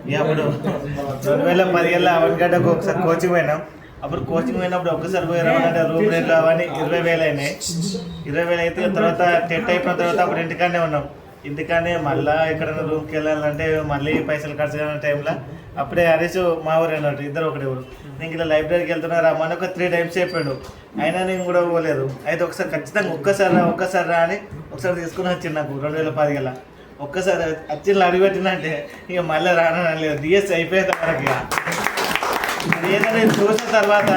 ఇక అప్పుడు 2010 అవన్గడ్డకు ఒకసారి కోచింగ్ పోయినాం. అప్పుడు కోచింగ్ పోయినప్పుడు ఒక్కసారి పోయి రావాలంటే రూమ్ రెంట్లు అవన్నీ 20,000 అయినాయి. 20,000 అయితే తర్వాత టెట్ అయిపోయిన తర్వాత అప్పుడు ఇంటికానే ఉన్నాం. ఇంటికానే మళ్ళీ ఎక్కడైనా రూమ్కి వెళ్ళాలంటే మళ్ళీ పైసలు ఖర్చు కాని టైంలో అప్పుడే హరీష్ మా ఊరు అన్నట్టు ఇద్దరు ఒకటి ఊరు. నేను ఇలా లైబ్రరీకి వెళ్తున్నా రమ్మని ఒక 3 times చెప్పాడు. అయినా నేను కూడా పోలేదు. అయితే ఒకసారి ఖచ్చితంగా ఒక్కసారి రా అని ఒకసారి తీసుకుని వచ్చింది నాకు 2010 ఒక్కసారి వచ్చి అడిగిపెట్టినంటే ఇక మళ్ళీ రానని లేదు. డిఎస్ అయిపోయేది మనకి. అది ఏంటంటే చూసిన తర్వాత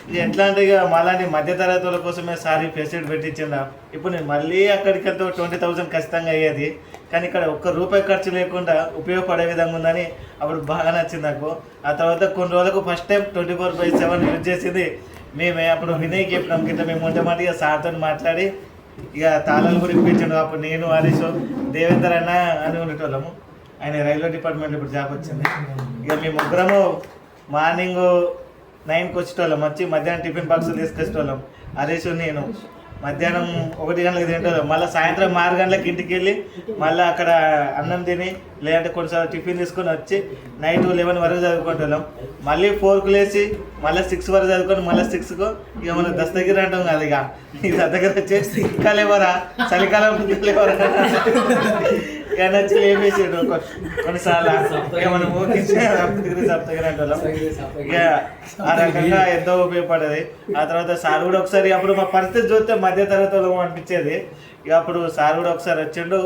ఇది ఎట్లా అంటే ఇక మాలాంటి మధ్యతరగతి వాళ్ళ కోసమే సారీ ఫెసిలిటీ పెట్టించిందా. ఇప్పుడు నేను మళ్ళీ అక్కడికి వెళ్తే 20,000 ఖచ్చితంగా అయ్యేది. కానీ ఇక్కడ ₹1 ఖర్చు లేకుండా ఉపయోగపడే విధంగా ఉందని అప్పుడు బాగా నచ్చింది నాకు. ఆ తర్వాత కొన్ని రోజులకు ఫస్ట్ టైం 24/7 యూజ్ చేసింది మేమే. అప్పుడు వినయ్కి చెప్పినాం కింద మేము మొట్టమొదటిగా సార్తో మాట్లాడి ఇక తాళాలు కూడా ఇప్పించాడు. అప్పుడు నేను హరీష్ దేవేందర్ అన్న అని ఉండేటోళ్ళము. ఆయన రైల్వే డిపార్ట్మెంట్లో ఇప్పుడు జాబ్ వచ్చింది. ఇక మేము ముగ్గురము మార్నింగ్ 9కి వచ్చేటోళ్ళం. వచ్చి మధ్యాహ్నం టిఫిన్ బాక్సులు తీసుకొచ్చేటోళ్ళం. హరీష్ నేను మధ్యాహ్నం 1 గంటలకు తింటోళ్ళం. మళ్ళీ సాయంత్రం 6 గంటలకు ఇంటికి వెళ్ళి మళ్ళీ అక్కడ అన్నం తిని లేదంటే కొన్నిసార్లు టిఫిన్ తీసుకొని వచ్చి నైట్ 11 వరకు చదువుకుంటున్నాం. మళ్ళీ 4కు లేచి మళ్ళీ 6 వరకు చదువుకొని మళ్ళీ 6కు ఇక మనం దస్తగిరి అంటాం కదా. ఇక దగ్గర వచ్చేసి ఇంకా లేవరా చలికాలం లేవరా ఇక నచ్చి లేపేసాడు కొన్నిసార్లు. ఇక మనం సప్తగిరి అంటున్నాం. ఇక ఆ రకంగా ఎంతో ఉపయోగపడేది. ఆ తర్వాత సార్ కూడా ఒకసారి అప్పుడు మా పరిస్థితి చూస్తే మధ్యతరగతిలో అనిపించేది. ఇక అప్పుడు సార్ కూడా ఒకసారి వచ్చిండు.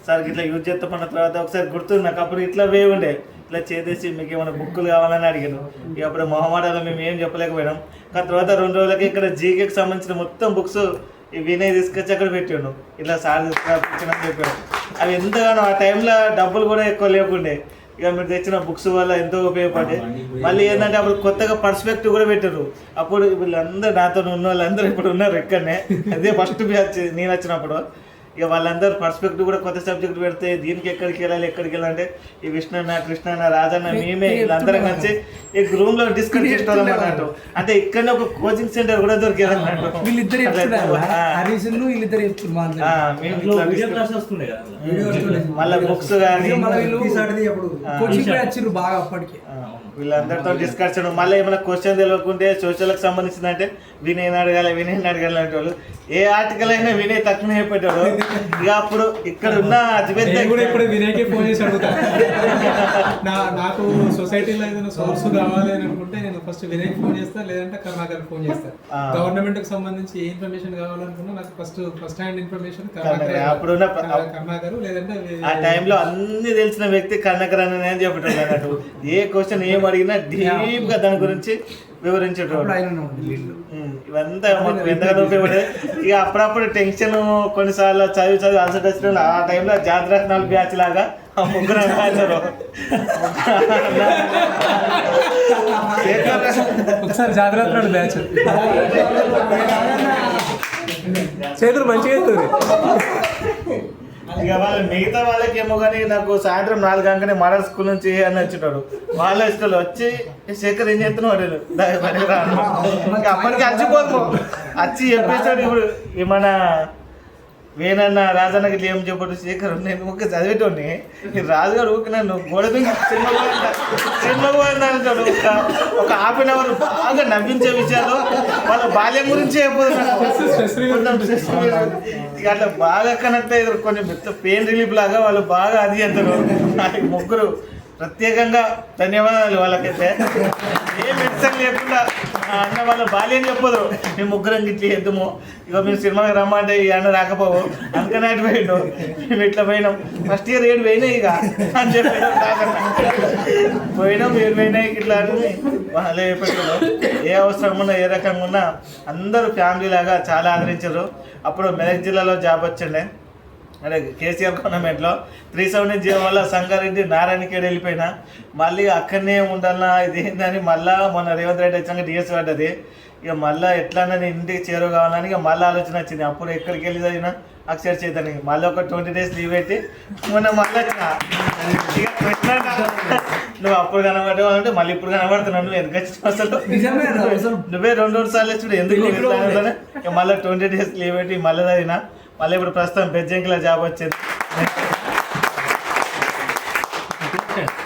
సార్ ఇట్లా యూజ్ చేస్తామన్న తర్వాత ఒకసారి గుర్తుంది నాకు. అప్పుడు ఇట్లా వే ఉండే ఇట్లా చేసేసి మీకు ఏమైనా బుక్కులు కావాలని అడిగాను. ఇక అప్పుడు మొహమాటంలో మేము ఏం చెప్పలేకపోయినాం. కానీ తర్వాత 2 రోజులకి ఇక్కడ జీకేకి సంబంధించిన మొత్తం బుక్స్ వినయ్ తీసుకొచ్చి అక్కడ పెట్టాను. ఇట్లా సార్ తీసుకొచ్చిన చెప్పాను. అవి ఎంతగానో ఆ టైంలో డబ్బులు కూడా ఎక్కువ లేకుండే. ఇక మీరు తెచ్చిన బుక్స్ వల్ల ఎంతో ఉపయోగపడ్డాయి. మళ్ళీ ఏంటంటే అప్పుడు కొత్తగా పర్స్పెక్టివ్ కూడా పెట్టారు. అప్పుడు వీళ్ళందరూ నాతో ఉన్న వాళ్ళందరూ ఇప్పుడు ఉన్నారు ఇక్కడనే. అదే ఫస్ట్ బ్యాచ్ నేను వచ్చినప్పుడు. ఇక వాళ్ళందరూ పర్స్పెక్టివ్ కూడా కొత్త సబ్జెక్ట్ పెడితే దీనికి ఎక్కడికి వెళ్ళాలంటే ఈ విష్ణన్న కృష్ణన్న రాజన్న మేమే వీళ్ళందరం కలిసి ఈ రూమ్లో డిస్కస్ చేసుకోవడం అన్నట్టు. అంటే ఇక్కడనే ఒక కోచింగ్ సెంటర్ కూడా దొరికేది అన్నట్టు. మళ్ళీ బుక్స్ కానీ వీళ్ళందరితో డిస్కషన్. మళ్ళీ ఏమైనా క్వశ్చన్ తెలియకుంటే సోషల్కి సంబంధించిందంటే వినయ్ అడగాలి అంటే వాళ్ళు ఏ ఆర్టికల్ అయినా వినయ్ తక్కువ పెట్టాడు. ఇక అప్పుడు ఇక్కడ ఉన్న అతిపెద్ద ఇప్పుడు వినయ్కి ఫోన్ చేసి అడుగుతాను. నాకు సొసైటీలో ఏదైనా సోర్స్ కావాలి అని అనుకుంటే నేను ఫస్ట్ వినయ్కి ఫోన్ చేస్తాను, లేదంటే కరుణాకర్ ఫోన్ చేస్తాను. గవర్నమెంట్ కి సంబంధించి ఏ ఇన్ఫర్మేషన్ కావాలనుకున్నా నాకు ఫస్ట్ హ్యాండ్ ఇన్ఫర్మేషన్ కరుణాకర్, లేదంటే ఆ టైంలో అన్ని తెలిసిన వ్యక్తి కరుణాకర్ అని చెప్పటం అన్నట్టు. ఏ క్వశ్చన్ ఏం అడిగినా డీప్ గా దాని గురించి వివరించేటోడు. ఇవంతా ఎంతగానో ఉపయోగపడేది. ఇక అప్పుడప్పుడు టెన్షన్ కొన్నిసార్లు చదివి అలసట వచ్చిన ఆ టైంలో జాతరత్నాలు బ్యాచ్ లాగా ఆ ముగ్గురు ఒకసారి జాతరత్నాలు బ్యాచ్ చేతులు మంచిగా అవుతుంది. ఇక వాళ్ళు మిగతా వాళ్ళకేమో కానీ నాకు సాయంత్రం 4 గంటలనే మోడల్ స్కూల్ నుంచి అని వచ్చినాడు. వాళ్ళ ఇష్టలు వచ్చి శేఖర్ ఏం చేస్తున్నాడు ఇంకా అప్పటికి అచ్చిపోతాం. వచ్చి చెప్పేసాడు. ఇప్పుడు మన వేనన్న రాజన్నకి ఏం చెప్పాడు శేఖర్ నేను ఒక చదివేటోని రాజుగారు ఊరికి నన్ను గోడ సినిమా పోయిందంటాడు. ఒక ½ అవర్ బాగా నవ్వించే విషయాలు వాళ్ళ బాల్యం గురించి ఇక అట్లా బాగా కనెక్ట్ అయ్యారు. కొంచెం పెయిన్ రిలీఫ్ లాగా వాళ్ళు బాగా అది అంటారు. ముగ్గురు ప్రత్యేకంగా ధన్యవాదాలు వాళ్ళకైతే. ఏ మెడిసిన్ లేకుండా అన్న వాళ్ళ బాల్యం చెప్పదు. మేము ముగ్గురం ఇట్లా చేద్దాము, ఇక మేము సినిమాకి రమ్మంటే ఈ అన్న రాకపోవు అందుకని అటు పోయిండు. మేము ఇట్లా పోయినాం. ఫస్ట్ ఇయర్ 7 పోయినాయి ఇక అని చెప్పాడు. పోయినాం 7 పోయినాయి ఇట్లా అని వాళ్ళే చెప్పారు. ఏ అవసరం ఉన్నా ఏ రకంగా ఉన్నా అందరూ ఫ్యామిలీ లాగా చాలా ఆదరించారు. అప్పుడు మెదక్ జిల్లాలో జాబ్ వచ్చిండే. అంటే కేసీఆర్ గవర్నమెంట్లో 370 జీవం వల్ల సంగారెడ్డి నారాయణఖేడ్ వెళ్ళిపోయినా మళ్ళీ అక్కడనే ఉండాలన్నా ఇది ఏంటని మళ్ళీ మొన్న రేవంత్ రెడ్డి వచ్చాక డిఎస్ పడ్డది. ఇక మళ్ళీ ఎట్లన్నా నేను ఇంటికి చేరువ కావాలని ఇక మళ్ళీ ఆలోచన వచ్చింది. అప్పుడు ఎక్కడికి వెళ్ళి చదివినా అక్షర చైతన్య మళ్ళీ ఒక 20 days లీవ్ పెట్టి మొన్న మళ్ళీ వచ్చిన. ఇక పెట్టినా నువ్వు అప్పుడు కనబడేవాళ్ళంటే మళ్ళీ ఇప్పుడు కనబడుతున్నావు. నువ్వు ఎందుకు వచ్చిన అసలు నువ్వే 2 సార్లు వచ్చి ఎందుకు ఇక మళ్ళీ 20 days లీవ్ పెట్టి మళ్ళీ చదివినా. మళ్ళీ ఇప్పుడు ప్రస్తుతం బెజ్జంకిలో జాబ్ వచ్చింది.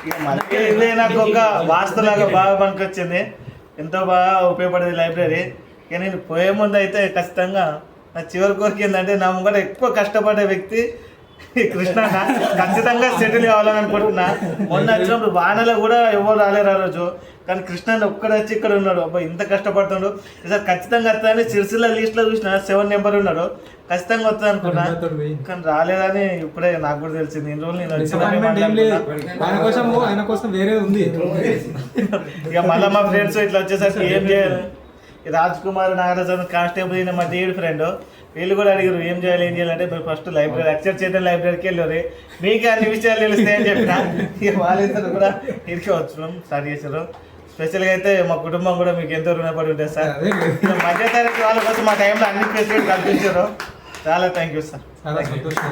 ఇక మళ్ళీ ఇదే నాకు ఒక వాస్తులాగా బాగా పనికొచ్చింది, ఎంతో బాగా ఉపయోగపడేది లైబ్రరీ. ఇక నేను పోయే ముందు అయితే ఖచ్చితంగా నా చివరి కోరిక ఏంటంటే నా ముంగట ఎక్కువ కష్టపడే వ్యక్తి ఈ కృష్ణ ఖచ్చితంగా సెటిల్ కావాలని అనుకుంటున్నా. మొన్న వచ్చినప్పుడు వానలో కూడా ఎవరు రాలేరు ఆ రోజు, కానీ కృష్ణ ఒక్కడ వచ్చి ఇక్కడ ఉన్నాడు. అబ్బా ఇంత కష్టపడుతున్నాడు, ఈసారి ఖచ్చితంగా వస్తాయని సిరిసిల్ల లిస్ట్లో చూసిన 7 నెంబర్ ఉన్నాడు, ఖచ్చితంగా వస్తా అనుకున్నా, కానీ రాలేదని ఇప్పుడే నాకు కూడా తెలిసింది. ఇన్ని రోజులు నేను ఆయన కోసం వేరే ఉంది. ఇక మళ్ళీ మా ఫ్రెండ్స్ ఇట్లా వచ్చేసరికి ఏం చేయాలి, రాజ్ కుమార్ నాగరాజు కానిస్టేబుల్ అయిన మా దేవుడి ఫ్రెండ్, వీళ్ళు కూడా అడిగారు ఏం చేయాలంటే మీరు ఫస్ట్ లైబ్రరీ అక్షర్ చేతన్ లైబ్రరీకి వెళ్ళారు, మీకే అన్ని విషయాలు తెలుస్తాయని చెప్పిన. ఇక వాళ్ళిద్దరు కూడా ఇరికి వచ్చాం స్టార్ట్ చేశారు. స్పెషల్గా అయితే మా కుటుంబం కూడా మీకు ఎంతో రుణపడి ఉంటుంది సార్. మధ్యతరగతి వాళ్ళ కోసం మా టైంలో అన్ని ఫెసిలిటీ కల్పించారు, చాలా థ్యాంక్ యూ సార్. చాలా సంతోషం.